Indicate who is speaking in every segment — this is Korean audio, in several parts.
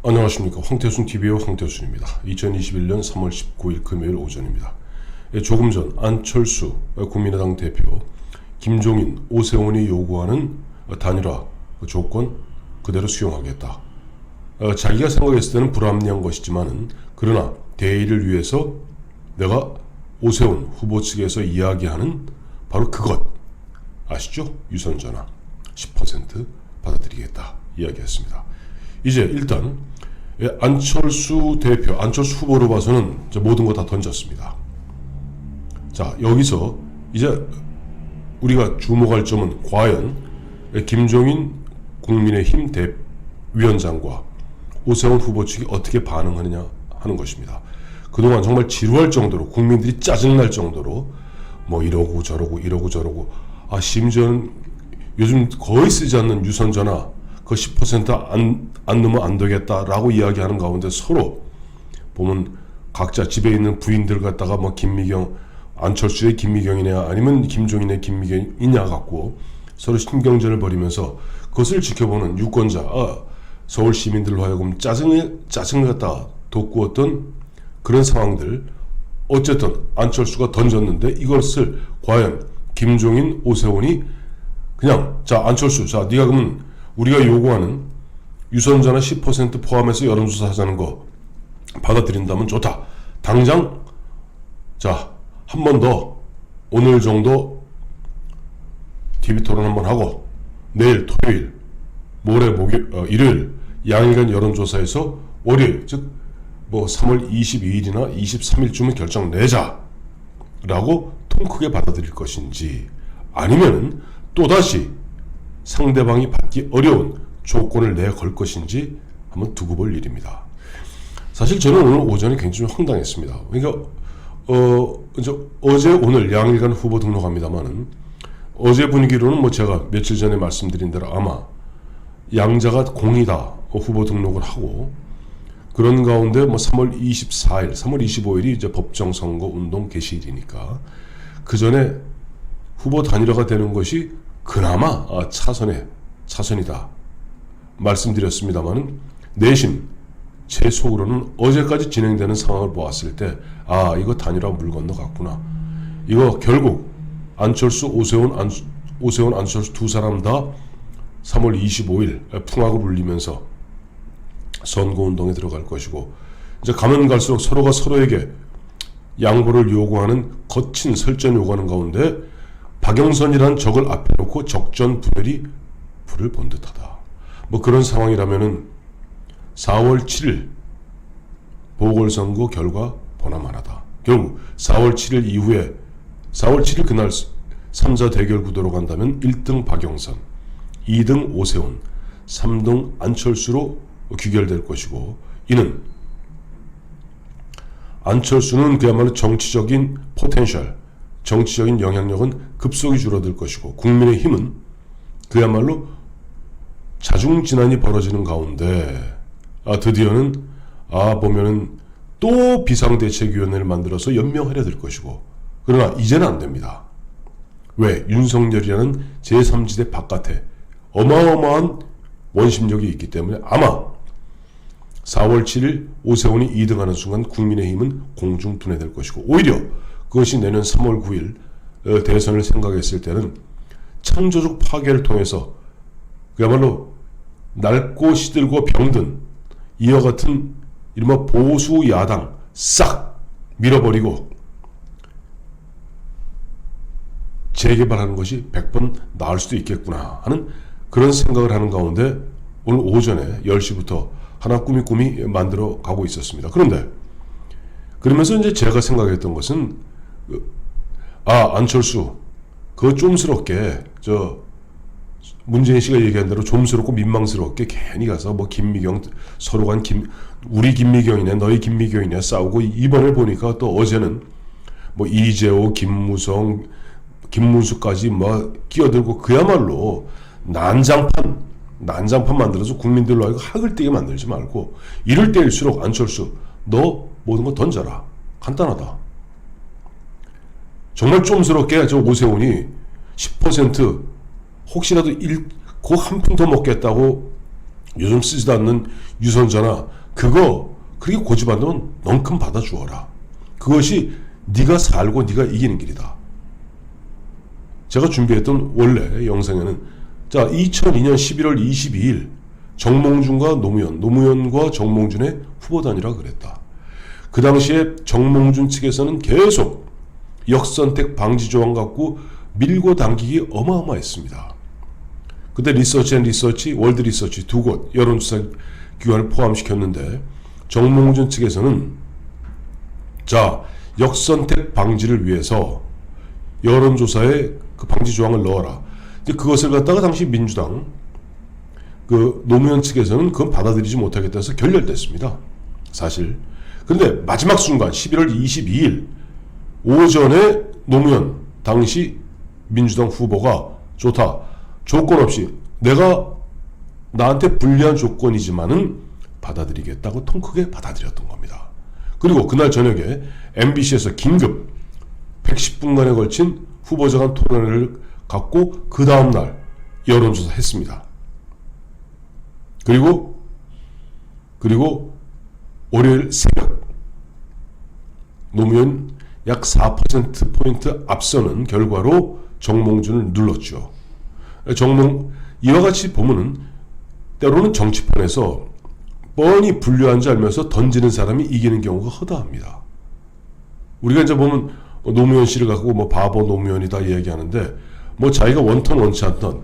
Speaker 1: 안녕하십니까. 황태순TV의 황태순입니다. 2021년 3월 19일 금요일 오전입니다. 조금 전 안철수 국민의당 대표, 김종인, 오세훈이 요구하는 단일화 조건 그대로 수용하겠다. 자기가 생각했을 때는 불합리한 것이지만은, 그러나 대의를 위해서 내가 오세훈 후보 측에서 이야기하는 바로 그것 아시죠? 유선전화 10% 받아들이겠다 이야기했습니다. 이제 일단 안철수 대표, 안철수 후보로 봐서는 모든 거 다 던졌습니다. 자, 여기서 이제 우리가 주목할 점은 과연 김종인 국민의힘 위원장과 오세훈 후보 측이 어떻게 반응하느냐 하는 것입니다. 그동안 정말 지루할 정도로, 국민들이 짜증날 정도로 뭐 이러고 저러고 심지어는 요즘 거의 쓰지 않는 유선전화 그 10% 안 넣으면 안 되겠다라고 이야기하는 가운데 서로 보면 각자 집에 있는 부인들 갖다가 뭐 김미경, 안철수의 김미경이냐 아니면 김종인의 김미경이냐 갖고 서로 신경전을 벌이면서 그것을 지켜보는 유권자, 서울 시민들로 하여금 짜증을 갖다가 돋구었던 그런 상황들. 어쨌든 안철수가 던졌는데 이것을 과연 김종인, 오세훈이 그냥 자 안철수, 자 네가 그러면 우리가 요구하는 유선전화 10% 포함해서 여론조사 하자는 거 받아들인다면 좋다. 당장 자 한 번 더 오늘 정도 TV 토론 한번 하고 내일 토요일, 모레 일요일 양일간 여론조사에서 월요일, 즉 뭐 3월 22일이나 23일쯤에 결정 내자 라고 통 크게 받아들일 것인지, 아니면 또다시 상대방이 받기 어려운 조건을 내걸 것인지 한번 두고 볼 일입니다. 사실 저는 오늘 오전에 굉장히 황당했습니다. 그러니까 어제 오늘 양일간 후보 등록합니다만은, 어제 분위기로는 뭐 제가 며칠 전에 말씀드린 대로 아마 양자가 공이다 후보 등록을 하고, 그런 가운데 뭐 3월 24일, 3월 25일이 이제 법정 선거 운동 개시일이니까 그 전에 후보 단일화가 되는 것이 그나마 차선이다 말씀드렸습니다만은, 내심 제 속으로는 어제까지 진행되는 상황을 보았을 때 이거 단일화 물 건너갔구나. 이거 결국 안철수, 오세훈, 안철수 두 사람 다 3월 25일 풍악을 울리면서 선거운동에 들어갈 것이고, 이제 가면 갈수록 서로가 서로에게 양보를 요구하는 거친 설전 요구하는 가운데 박영선이라는 적을 앞에 놓고 적전분열이 불을 본 듯하다. 뭐 그런 상황이라면은 4월 7일 보궐선거 결과 보나마나다. 결국 4월 7일 이후에 4월 7일 그날 3자 대결 구도로 간다면 1등 박영선, 2등 오세훈, 3등 안철수로 귀결될 것이고, 이는 안철수는 그야말로 정치적인 포텐셜, 정치적인 영향력은 급속히 줄어들 것이고, 국민의힘은 그야말로 자중진환이 벌어지는 가운데 드디어는 보면은 또 비상대책위원회를 만들어서 연명하려 될 것이고, 그러나 이제는 안 됩니다. 왜? 윤석열이라는 제3지대 바깥에 어마어마한 원심력이 있기 때문에 아마 4월 7일 오세훈이 2등하는 순간 국민의힘은 공중분해될 것이고, 오히려 그것이 내년 3월 9일 대선을 생각했을 때는 창조적 파괴를 통해서 그야말로 낡고 시들고 병든 이와 같은 이른바 보수 야당 싹 밀어버리고 재개발하는 것이 100번 나을 수도 있겠구나 하는 그런 생각을 하는 가운데 오늘 오전에 10시부터 하나 꾸미 만들어 가고 있었습니다. 그런데 그러면서 이제 제가 생각했던 것은 안철수 그거 좀스럽게 문재인 씨가 얘기한 대로 좀스럽고 민망스럽게 괜히 가서 뭐 김미경 서로 간 우리 김미경이냐 너희 김미경이냐 싸우고, 이번에 보니까 또 어제는 뭐 이재호, 김무성, 김문수까지 뭐 끼어들고 그야말로 난장판 만들어서 국민들로 하여금 학을 떼게 만들지 말고, 이럴 때일수록 안철수 너 모든 거 던져라. 간단하다. 정말 좀스럽게 오세훈이 10% 혹시라도 그 한 푼 더 먹겠다고 요즘 쓰지도 않는 유선전화 그거 그렇게 고집한다면 넌큼 받아주어라. 그것이 네가 살고 네가 이기는 길이다. 제가 준비했던 원래 영상에는 자 2002년 11월 22일 정몽준과 노무현과 정몽준의 후보단이라 그랬다. 그 당시에 정몽준 측에서는 계속 역선택 방지 조항 갖고 밀고 당기기 어마어마했습니다. 그때 리서치, 월드 리서치 두 곳 여론조사 기관을 포함시켰는데 정몽준 측에서는 자 역선택 방지를 위해서 여론조사에 그 방지 조항을 넣어라. 이제 그것을 갖다가 당시 민주당 그 노무현 측에서는 그건 받아들이지 못하겠다 해서 결렬됐습니다. 사실. 그런데 마지막 순간 11월 22일 오전에 노무현 당시 민주당 후보가 좋다. 조건 없이 내가 나한테 불리한 조건이지만은 받아들이겠다고 통 크게 받아들였던 겁니다. 그리고 그날 저녁에 MBC에서 긴급 110분간에 걸친 후보자 간 토론회를 갖고 그 다음날 여론조사 했습니다. 그리고 월요일 새벽 노무현 약 4%포인트 앞서는 결과로 정몽준을 눌렀죠. 이와 같이 보면은 때로는 정치판에서 뻔히 불리한 줄 알면서 던지는 사람이 이기는 경우가 허다합니다. 우리가 이제 보면 노무현 씨를 갖고 뭐 바보 노무현이다 이야기하는데 뭐 자기가 원턴 원치 않던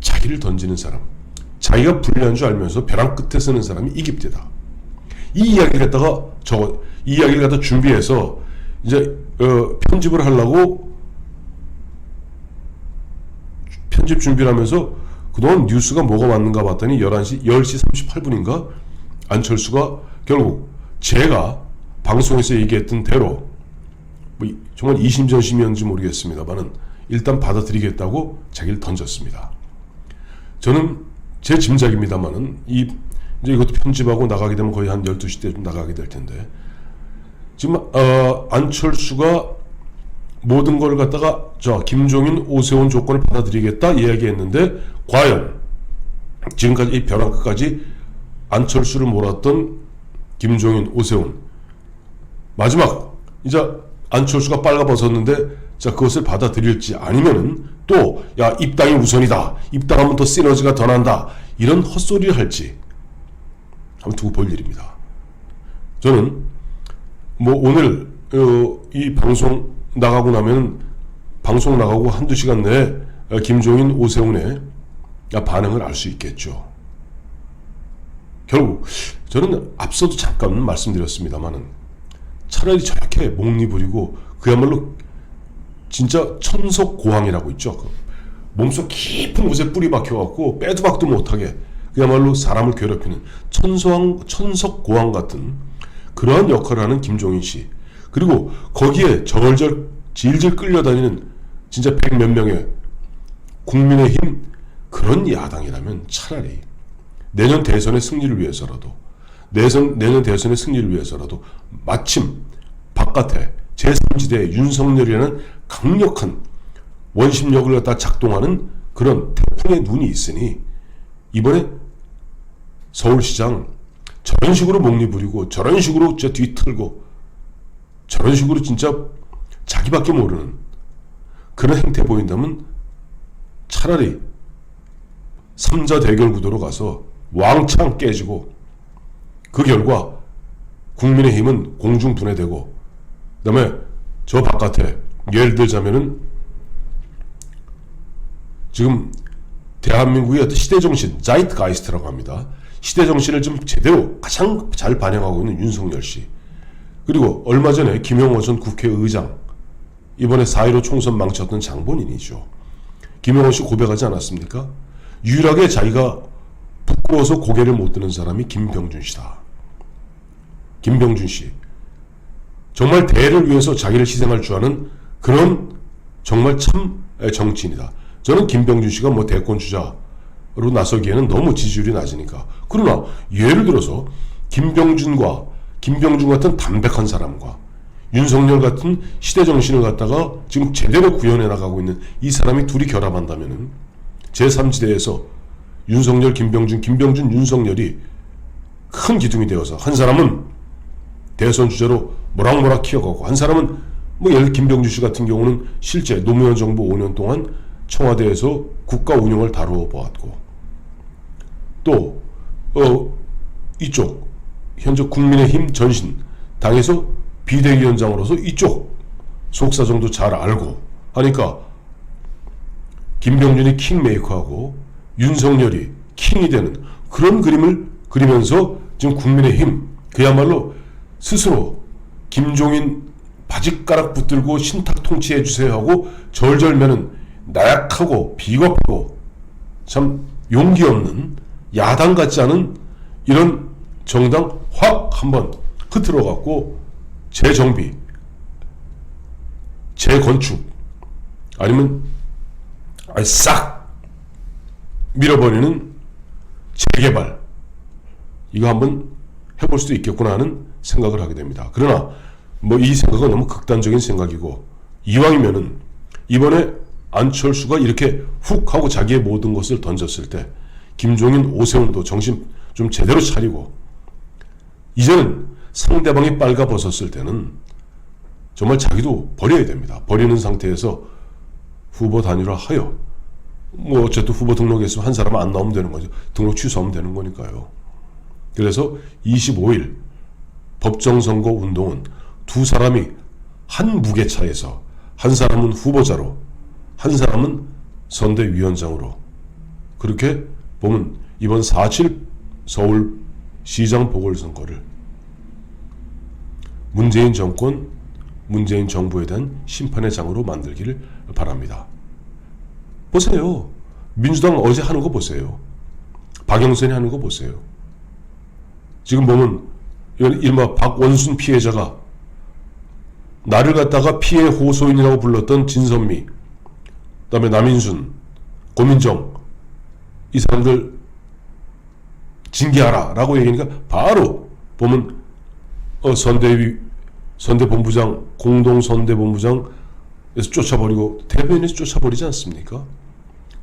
Speaker 1: 자기를 던지는 사람, 자기가 불리한 줄 알면서 벼랑 끝에 서는 사람이 이깁니다. 이 이야기를 갖다 준비해서 이제 편집을 하려고 편집 준비를 하면서 그동안 뉴스가 뭐가 왔는가 봤더니 10시 38분인가 안철수가 결국 제가 방송에서 얘기했던 대로 뭐 정말 이심전심이었는지 모르겠습니다만은 일단 받아들이겠다고 자기를 던졌습니다. 저는 제 짐작입니다만은 이제 이것도 편집하고 나가게 되면 거의 한 12시 때쯤 나가게 될 텐데 지금 안철수가 모든 걸 갖다가 김종인, 오세훈 조건을 받아들이겠다 이야기했는데 과연 지금까지 이 벼랑 끝까지 안철수를 몰았던 김종인, 오세훈 마지막 이제 안철수가 빨가벗었는데 자 그것을 받아들일지 아니면은 또 야 입당이 우선이다, 입당하면 더 시너지가 더 난다 이런 헛소리를 할지 한번 두고 볼 일입니다. 저는 뭐 오늘 이 방송 나가고 나면 방송 나가고 한두 시간 내에 김종인, 오세훈의 반응을 알 수 있겠죠. 결국 저는 앞서도 잠깐 말씀드렸습니다만은 차라리 저렇게 목리 부리고 그야말로 진짜 천석고항이라고 있죠. 몸속 깊은 곳에 뿌리 박혀갖고 빼도 박도 못하게 그야말로 사람을 괴롭히는 천석고항 같은 그러한 역할을 하는 김종인 씨, 그리고 거기에 질질 끌려다니는 진짜 100몇 명의 국민의힘 그런 야당이라면 차라리 내년 대선의 승리를 위해서라도 마침 바깥에 제3지대에 윤석열이라는 강력한 원심력을 갖다 작동하는 그런 태풍의 눈이 있으니 이번에 서울시장 저런 식으로 목리 부리고 저런 식으로 뒤틀고 저런 식으로 진짜 자기밖에 모르는 그런 행태 보인다면 차라리 3자 대결 구도로 가서 왕창 깨지고 그 결과 국민의힘은 공중분해되고 그 다음에 저 바깥에 예를 들자면은 지금 대한민국의 어떤 시대정신 자이트가이스트라고 합니다. 시대정신을 좀 제대로 가장 잘 반영하고 있는 윤석열 씨, 그리고 얼마 전에 김영호 전 국회의장 이번에 4.15 총선 망쳤던 장본인이죠. 김영호 씨 고백하지 않았습니까? 유일하게 자기가 부끄러워서 고개를 못 드는 사람이 김병준 씨다. 김병준 씨 정말 대를 위해서 자기를 희생할 줄 아는 그런 정말 참 정치인이다. 저는 김병준 씨가 뭐 대권 주자로 나서기에는 너무 지지율이 낮으니까. 그러나 예를 들어서 김병준 같은 담백한 사람과 윤석열 같은 시대정신을 갖다가 지금 제대로 구현해 나가고 있는 이 사람이 둘이 결합한다면은 제3지대에서 윤석열, 김병준, 윤석열이 큰 기둥이 되어서 한 사람은 대선 주자로 모락모락 키워가고 한 사람은 뭐 예를 김병준 씨 같은 경우는 실제 노무현 정부 5년 동안 청와대에서 국가 운영을 다루어 보았고 또 이쪽 현재 국민의힘 전신 당에서 비대위원장으로서 이쪽 속사정도 잘 알고 하니까 김병준이 킹메이커하고 윤석열이 킹이 되는 그런 그림을 그리면서 지금 국민의힘 그야말로 스스로 김종인 바짓가락 붙들고 신탁 통치해주세요 하고 절절매는 나약하고 비겁하고 참 용기 없는 야당 같지 않은 이런 정당 확 한번 흐트러 갖고 재정비, 재건축 아니면 싹 밀어버리는 재개발 이거 한번 해볼 수도 있겠구나 하는 생각을 하게 됩니다. 그러나 뭐 이 생각은 너무 극단적인 생각이고 이왕이면은 이번에 안철수가 이렇게 훅 하고 자기의 모든 것을 던졌을 때 김종인, 오세훈도 정신 좀 제대로 차리고 이제는 상대방이 빨가벗었을 때는 정말 자기도 버려야 됩니다. 버리는 상태에서 후보 단일화 하여 뭐 어쨌든 후보 등록했으면 한 사람은 안 나오면 되는 거죠. 등록 취소하면 되는 거니까요. 그래서 25일 법정선거 운동은 두 사람이 한 무게차에서 한 사람은 후보자로 한 사람은 선대위원장으로 그렇게 보면 이번 4.7 서울시장 보궐선거를 문재인 정권, 문재인 정부에 대한 심판의 장으로 만들기를 바랍니다. 보세요. 민주당 어제 하는 거 보세요. 박영선이 하는 거 보세요. 지금 보면 이른바 박원순 피해자가 나를 갖다가 피해 호소인이라고 불렀던 진선미, 그다음에 남인순, 고민정 이 사람들 징계하라 라고 얘기하니까 바로 보면 선대본부장 공동선대본부장에서 쫓아버리고 대변인에서 쫓아버리지 않습니까?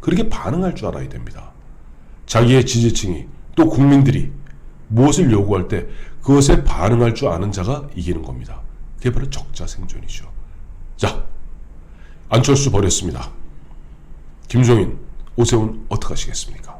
Speaker 1: 그렇게 반응할 줄 알아야 됩니다. 자기의 지지층이 또 국민들이 무엇을 요구할 때 그것에 반응할 줄 아는 자가 이기는 겁니다. 그게 바로 적자생존이죠. 자, 안철수 버렸습니다. 김종인, 오세훈 어떡하시겠습니까?